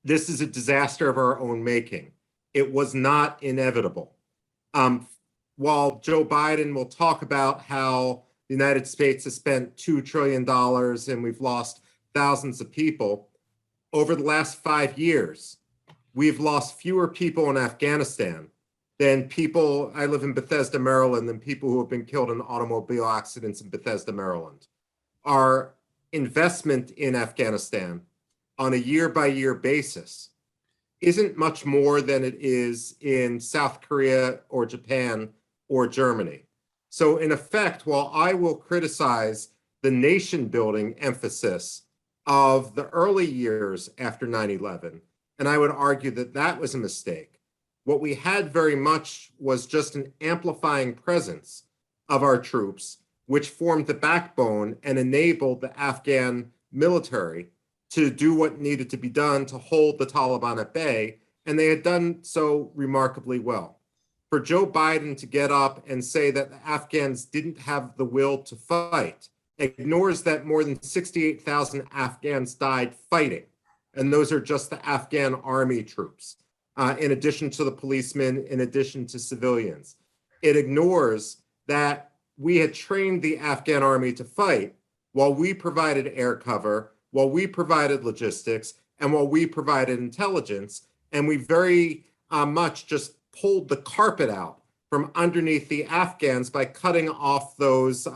this is a disaster of our own making. It was not inevitable. While Joe Biden will talk about how the United States has spent $2 trillion and we've lost thousands of people, over the last 5 years, we've lost fewer people in Afghanistan than people, I live in Bethesda, Maryland, than people who have been killed in automobile accidents in Bethesda, Maryland. Our investment in Afghanistan on a year-by-year basis isn't much more than it is in South Korea or Japan or Germany. So in effect, while I will criticize the nation-building emphasis of the early years after 9/11, and I would argue that that was a mistake, what we had very much was just an amplifying presence of our troops, which formed the backbone and enabled the Afghan military to do what needed to be done to hold the Taliban at bay, and they had done so remarkably well. For Joe Biden to get up and say that the Afghans didn't have the will to fight ignores that more than 68,000 Afghans died fighting, and those are just the Afghan army troops, in addition to the policemen, in addition to civilians. It ignores that we had trained the Afghan army to fight while we provided air cover, while we provided logistics, and while we provided intelligence, and we very much just pulled the carpet out from underneath the Afghans by cutting off those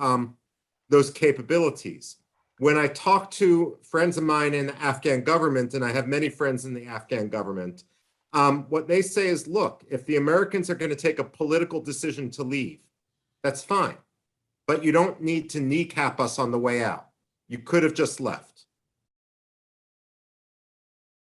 capabilities. When I talk to friends of mine in the Afghan government, and I have many friends in the Afghan government, what they say is, look, if the Americans are going to take a political decision to leave, that's fine, but you don't need to kneecap us on the way out. You could have just left.